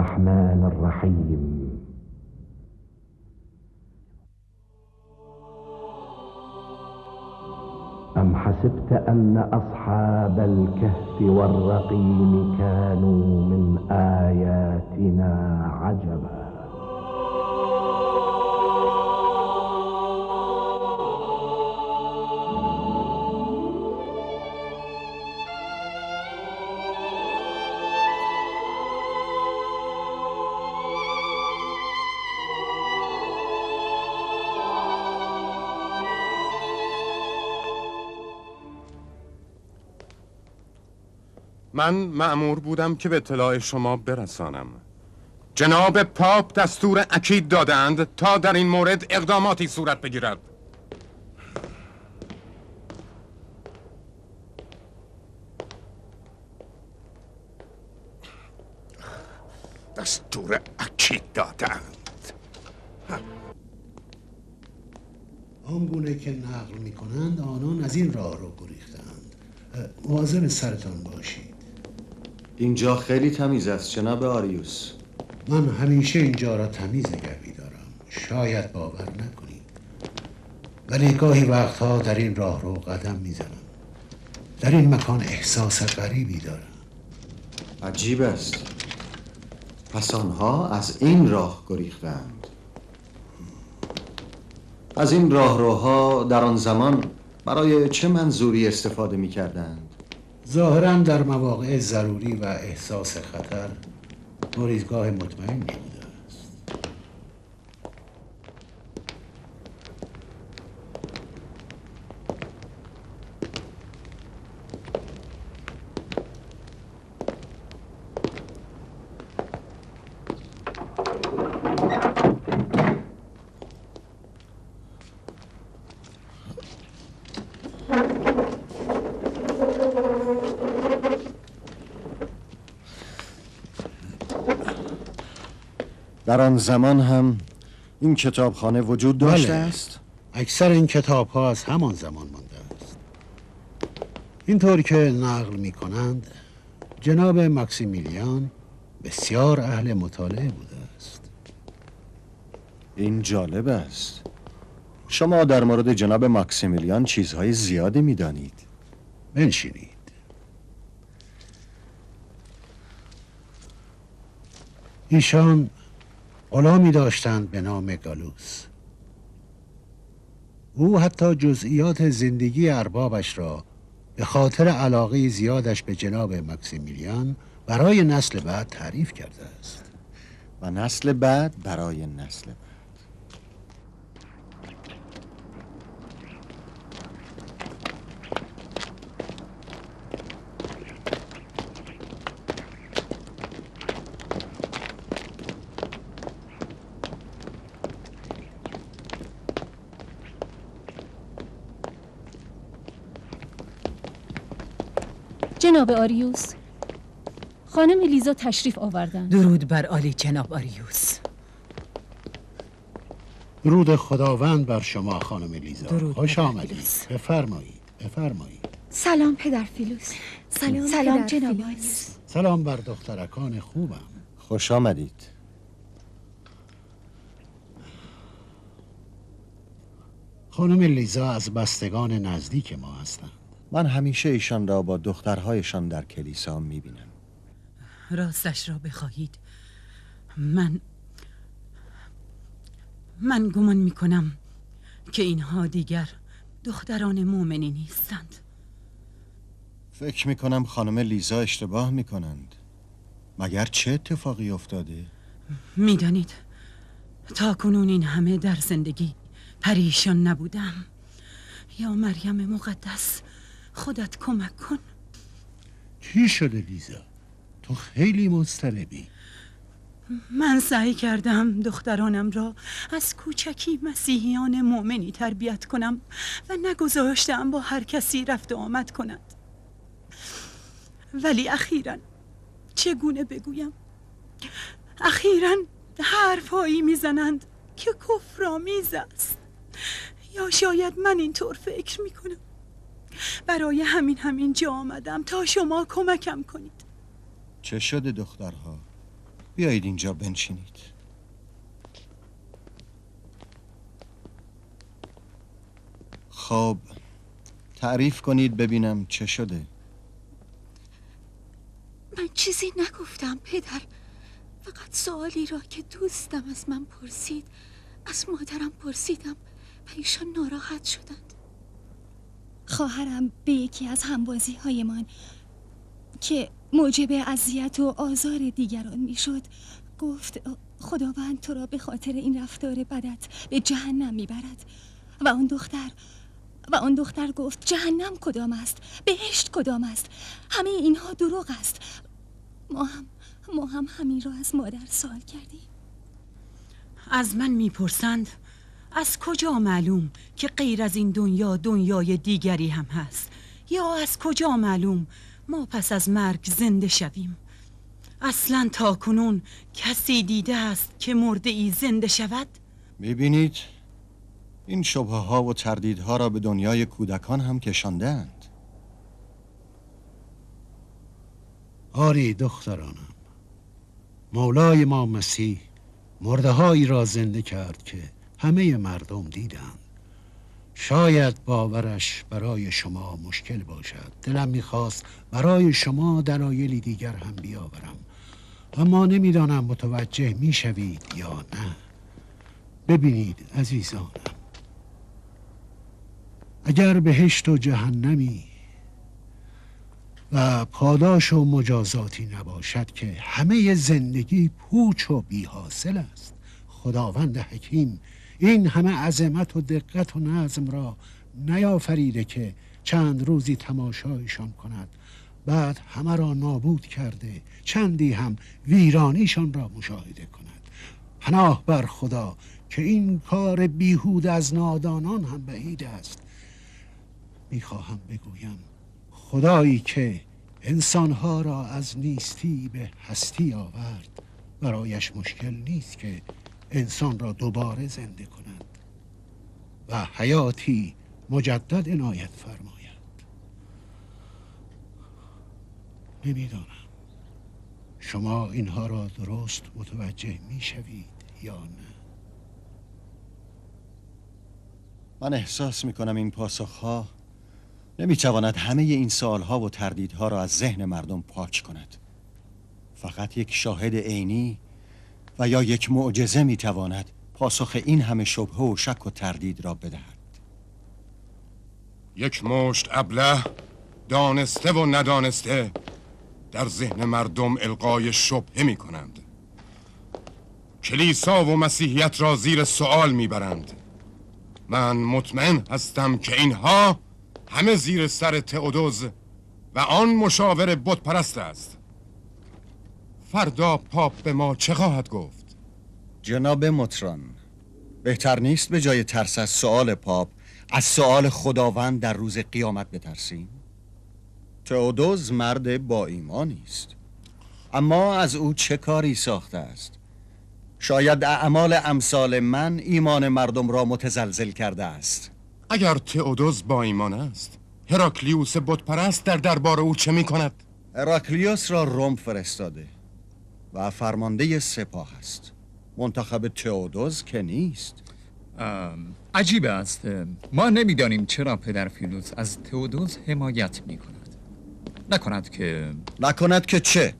الرحمن الرحيم. أم حسبت أن أصحاب الكهف والرقيم كانوا من آياتنا عجبا. من مأمور بودم که به اطلاع شما برسانم. جناب پاپ دستور اکید دادند تا در این مورد اقداماتی صورت بگیرد. دستور اکید دادند. آنگونه که نقل می کنند آنان از این راه رو گریختند. مواظب سرتان باشید. اینجا خیلی تمیز است جناب آریوس. من همیشه اینجا را تمیز نگه می‌دارم. شاید باور نکنید، ولی گاهی وقتها در این راه رو قدم میزنم. در این مکان احساس غریبی دارم. عجیب است. پس آنها از این راه گریختند. از این راهروها در آن زمان برای چه منظوری استفاده می‌کردند؟ ظاهراً در مواقع ضروری و احساس خطر گریزگاه مطمئنی بوده است. در آن زمان هم این کتابخانه وجود داشته بله. است؟ اکثر این کتاب ها از همان زمان مانده است. اینطور که نقل می کنند جناب ماکسیمیلیان بسیار اهل مطالعه بوده است. این جالب است. شما در مورد جناب ماکسیمیلیان چیزهای زیادی می دانید. بنشینید. ایشان غلامی داشتند به نام گالوس. او حتی جزئیات زندگی اربابش را به خاطر علاقه زیادش به جناب ماکسیمیلیان برای نسل بعد تعریف کرده است. و نسل بعد برای نسل بعد. جناب آریوس، خانم لیزا تشریف آوردند. درود بر عالی جناب آریوس. درود خداوند بر شما خانم لیزا. درود خوش بر آمدید. فیلوس. بفرمایید بفرمایید. سلام پدر فیلوس. سلام جناب آریوس. سلام بر دخترکان خوبم. خوش آمدید. خانم لیزا از بستگان نزدیک ما هستند. من همیشه ایشان را با دخترهایشان در کلیسا میبینم. راستش را بخواهید من گمان میکنم که اینها دیگر دختران مؤمنی نیستند. فکر میکنم خانم لیزا اشتباه میکنند. مگر چه اتفاقی افتاده؟ میدانید تا کنون این همه در زندگی پریشان نبودم. یا مریم مقدس خودت کمک کن. چی شده لیزا؟ تو خیلی مضطربی. من سعی کردم دخترانم را از کوچکی مسیحیان مؤمنی تربیت کنم و نگذاشتم با هر کسی رفت و آمد کنند. ولی اخیراً چگونه بگویم؟ اخیراً حرفایی میزنند که کفرآمیز است. یا شاید من اینطور فکر میکنم. برای همین جا آمدم تا شما کمکم کنید. چه شده دخترها؟ بیایید اینجا بنشینید. خب تعریف کنید ببینم چه شده. من چیزی نگفتم پدر، فقط سوالی را که دوستم از من پرسید از مادرم پرسیدم و ایشان ناراحت شدند. خواهرم به یکی از همبازی هایمان که موجب اذیت و آزار دیگران میشد گفت خداوند تو را به خاطر این رفتار بدت به جهنم میبرد و آن دختر گفت جهنم کدام است، بهشت کدام است، همه اینها دروغ است. ما هم همین را از مادر سوال کردیم. از من میپرسند از کجا معلوم که غیر از این دنیا دنیای دیگری هم هست، یا از کجا معلوم ما پس از مرگ زنده شویم؟ اصلا تا کنون کسی دیده است که مرده ای زنده شود؟ میبینید این شبهه ها و تردیدها را به دنیای کودکان هم کشاندند. آری دخترانم، مولای ما مسیح مرده هایی را زنده کرد که همه مردم دیدند. شاید باورش برای شما مشکل باشد. دلم میخواست برای شما دلایلی دیگر هم بیاورم، اما نمیدانم متوجه میشوید یا نه. ببینید عزیزانم، اگر بهشت و جهنمی و پاداش و مجازاتی نباشد که همه زندگی پوچ و بی حاصل است. خداوند حکیم این همه عظمت و دقت و نظم را نیافریده که چند روزی تماشایشان کند، بعد همه را نابود کرده چندی هم ویرانیشان را مشاهده کند. پناه بر خدا که این کار بیهود از نادانان هم بعید است. میخواهم بگویم خدایی که انسانها را از نیستی به هستی آورد، برایش مشکل نیست که انسان را دوباره زنده کند و حیاتی مجدد عنایت فرماید. نمیدانم شما اینها را درست متوجه میشوید یا نه؟ من احساس میکنم این پاسخها نمیتواند همه این سوالها و تردیدها را از ذهن مردم پاک کند. فقط یک شاهد عینی و یا یک معجزه میتواند پاسخ این همه شبهه و شک و تردید را بدهد. یک مشت ابله دانسته و ندانسته در ذهن مردم القای شبهه می کنند. کلیسا و مسیحیت را زیر سوال میبرند. من مطمئن هستم که اینها همه زیر سر تئودوز و آن مشاور بت پرست است. فردا پاپ به ما چه خواهد گفت؟ جناب مطران، بهتر نیست به جای ترس از سؤال پاپ از سؤال خداوند در روز قیامت بترسیم؟ تئودوز مرد با ایمانی است، اما از او چه کاری ساخته است؟ شاید اعمال امثال من ایمان مردم را متزلزل کرده است. اگر تئودوز با ایمان است، هراکلیوس بت پرست در دربار او چه می کند؟ هراکلیوس را روم فرستاده و فرمانده سپاه است. منتخب تئودوز که نیست. عجیب است. ما نمیدانیم چرا پدر فیلوس از تئودوز حمایت می کند. نکند که چه؟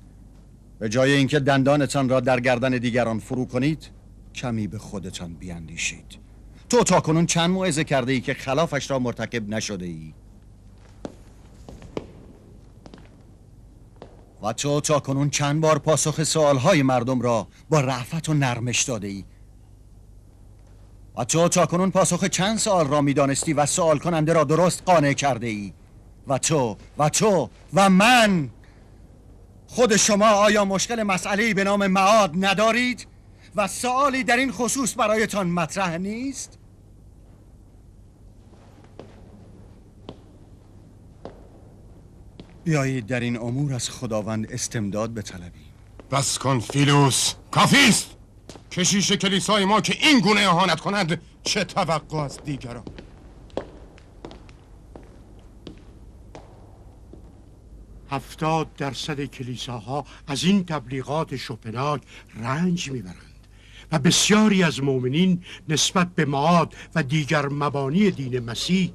به جای اینکه دندانتان را در گردن دیگران فرو کنید، کمی به خودتان بیاندیشید. تو تاکنون چند موعظه کرده ای که خلافش را مرتکب نشده ای؟ و تو تاکنون چند بار پاسخ سوالهای مردم را با رأفت و نرمش داده ای؟ و تو تاکنون پاسخ چند سوال را میدانستی و سوال کننده را درست قانع کرده ای؟ و تو و من، خود شما آیا مشکل مسئله‌ای به نام معاد ندارید و سوالی در این خصوص برایتان مطرح نیست؟ بیایید در این امور از خداوند استمداد بطلبیم. بس کن فیلوس، کافیست. کشیش کلیسای ما که این گونه اهانت کند چه توقع از دیگران؟ 70% کلیساها از این تبلیغات شوپنهاگ رنج میبرند و بسیاری از مؤمنین نسبت به معاد و دیگر مبانی دین مسیح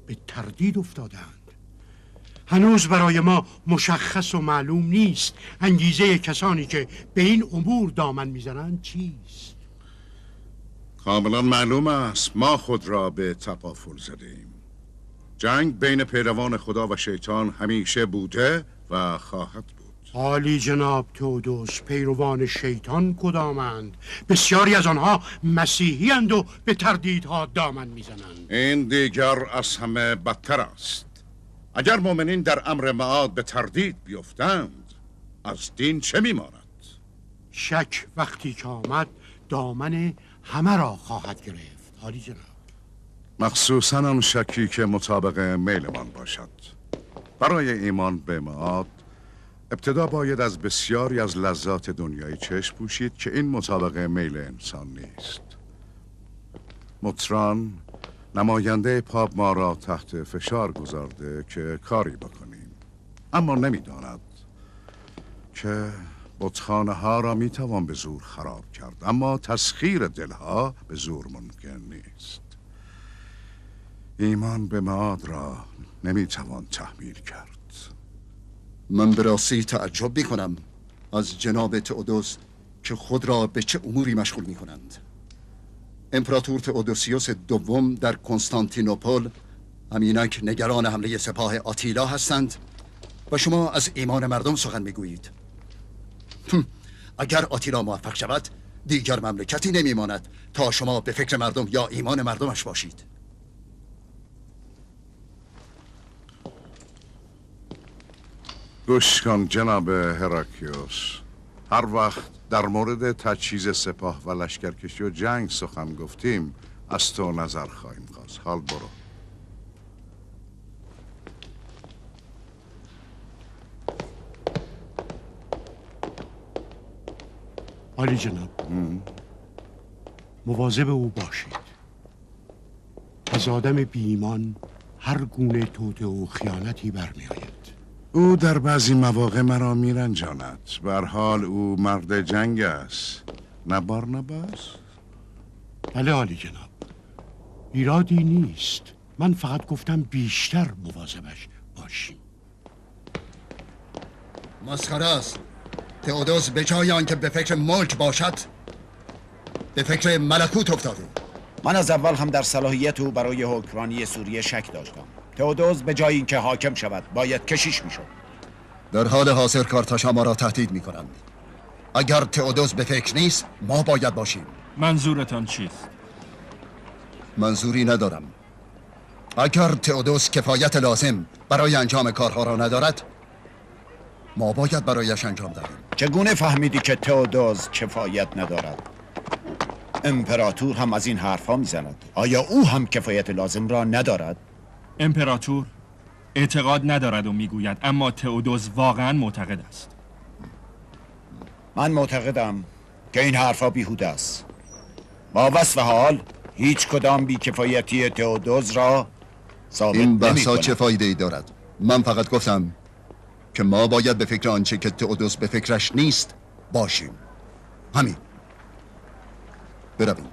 به تردید افتادند. هنوز برای ما مشخص و معلوم نیست انگیزه کسانی که به این امور دامن میزنند چیست. کاملا معلوم است ما خود را به تقافل زدیم. جنگ بین پیروان خدا و شیطان همیشه بوده و خواهد بود. عالی جناب تئودوس، پیروان شیطان کدامند؟ بسیاری از آنها مسیحی اند و به تردیدها دامن میزنند. این دیگر از همه بدتر است. اگر مؤمنین در امر معاد به تردید بیفتند از دین چه میماند؟ شک وقتی که آمد دامن همه را خواهد گرفت. عالی جناب. مخصوصاً آن شکی که مطابق میلمان باشد. برای ایمان به معاد ابتدا باید از بسیاری از لذات دنیایی چشم پوشید که این مطابق میل انسان نیست. مطران نماینده پاپ ما را تحت فشار گذارده که کاری بکنیم، اما نمیداند که بتخانه ها را میتوان به زور خراب کرد، اما تسخیر دلها به زور ممکن نیست. ایمان به معاد را نمیتوان تحمیل کرد. من به راستی تعجب میکنم از جناب تئودوس که خود را به چه اموری مشغول میکنند. امپراتور تئودوسیوس دوم در کنستانتینوپل همینک نگران حمله سپاه آتیلا هستند و شما از ایمان مردم سخن میگویید. اگر آتیلا موفق شود دیگر مملکتی نمیماند تا شما به فکر مردم یا ایمان مردمش باشید. گوش کن جناب هراکلیوس، هر وقت در مورد تجهیز سپاه و لشکرکشی و جنگ سخن گفتیم از تو نظر خواهیم خواست. حال برو. عالی جناب، مواظب او باشید. از آدم بی ایمان هر گونه توطئه و خیانتی برمی آید. او در بعضی مواقع مرا میرنجاند. به هر حال او مرد جنگ است، نه بارناباس؟ بله عالی جناب، ایرادی نیست. من فقط گفتم بیشتر مواظبش باشیم. مسخره است. تئودوس به جای آنکه به فکر ملک باشد به فکر ملکوت افتاده. من از اول هم در صلاحیت او برای حکمرانی سوریه شک داشتم. تئودوس به جای اینکه حاکم شود باید کشیش میشد. در حال حاضر کارتاشا ما را تهدید میکنند. اگر تئودوس به فکر نیست ما باید باشیم. منظورتان چیست؟ منظوری ندارم. اگر تئودوس کفایت لازم برای انجام کارها را ندارد ما باید برایش انجام دهیم. چگونه فهمیدی که تئودوس کفایت ندارد؟ امپراتور هم از این حرفها میزند. آیا او هم کفایت لازم را ندارد؟ امپراتور اعتقاد ندارد و میگوید، اما تئودوس واقعا معتقد است. من معتقدم که این حرفها بیهوده است. با وصف حال هیچ کدام بیکفایتی تئودوس را ثابت این بحثا نمی‌کند. چه فایده ای دارد؟ من فقط گفتم که ما باید به فکر آنچه که تئودوس به فکرش نیست باشیم. همین. برویم.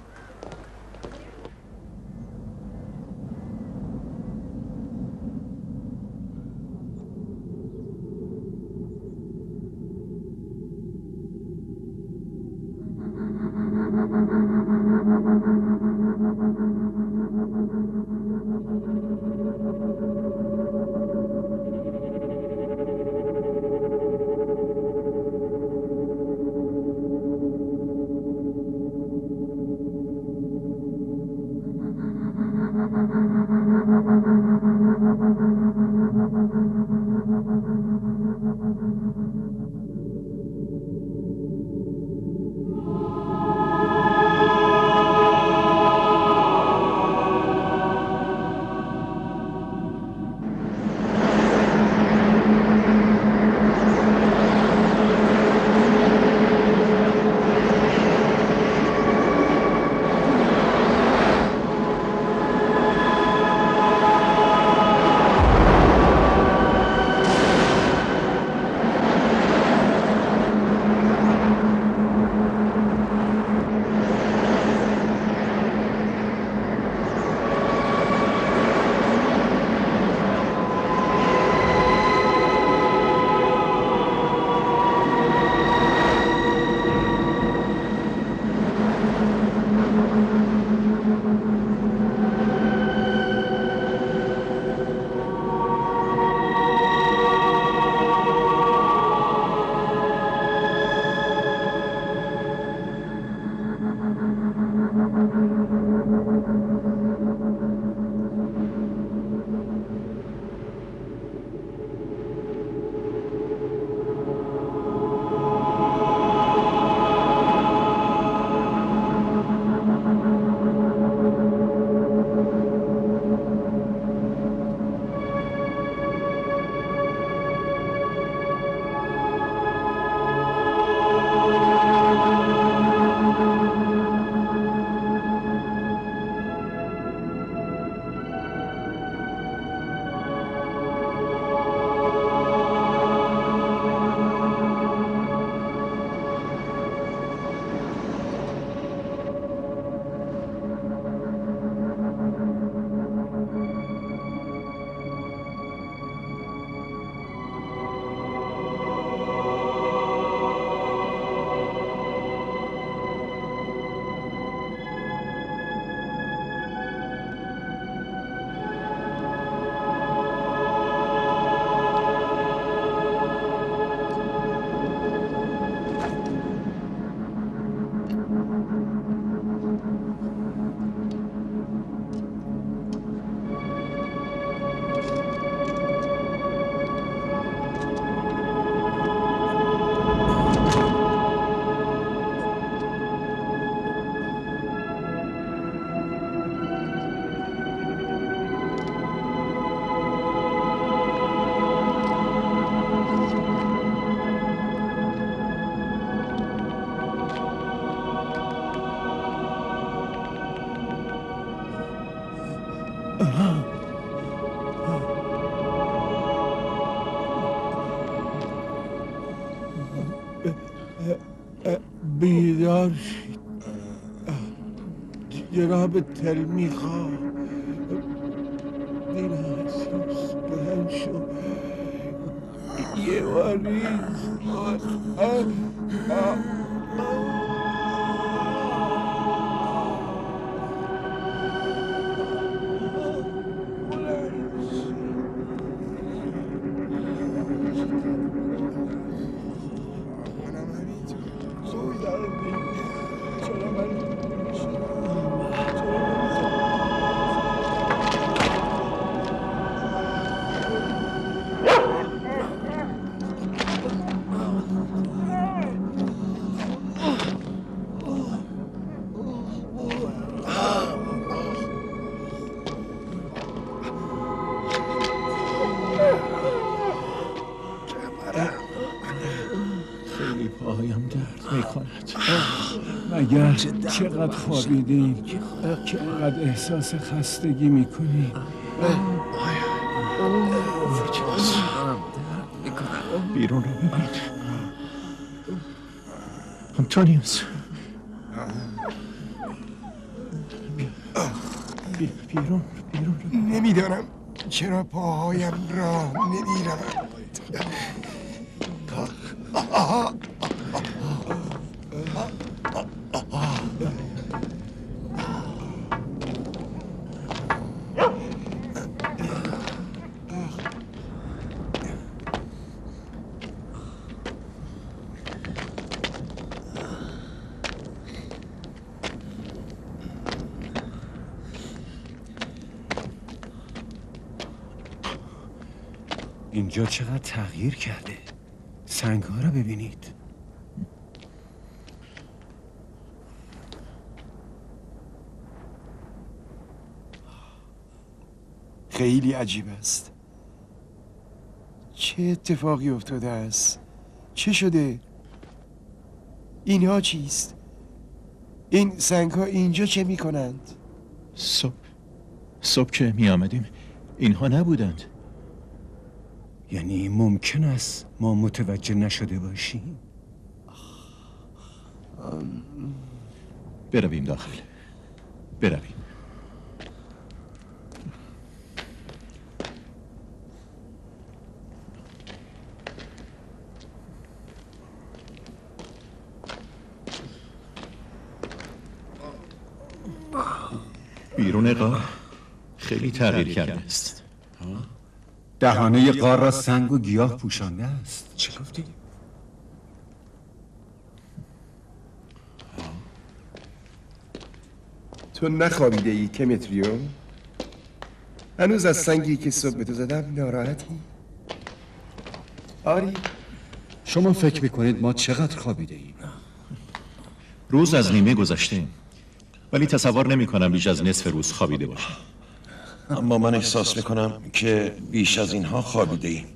بیدار شید. جناب تلمیخا دیرهسوس بلند شو یه واریز خیلی پاهایم درد میکند. مگر چقدر خوابیدیم که اینقدر احساس خستگی میکنی؟ بیرون رو ببین. آنتونیوس بیرون نمیدانم چرا پاهایم راه نمیرم. اینجا چقدر تغییر کرده. سنگ‌ها رو ببینید. خیلی عجیب است. چه اتفاقی افتاده است؟ چه شده؟ اینها چیست؟ این سنگ‌ها اینجا چه می‌کنند؟ صبح که می آمدیم اینها نبودند. یعنی ممکن است ما متوجه نشده باشیم؟ برویم داخل. برویم. بیرون غار خیلی تغییر کرده است. دهانه غار را سنگ و گیاه پوشانده است. چه گفتی؟ تو نخوابیده ای کمتریو؟ هنوز از سنگی که صبح به تو زدم ناراحتی؟ آری؟ شما فکر میکنید ما چقدر خوابیده ایم؟ روز از نیمه گذشته، ولی تصور نمی کنم بیش از نصف روز خوابیده باشم. اما من احساس میکنم که بیش از اینها خوابیده ایم.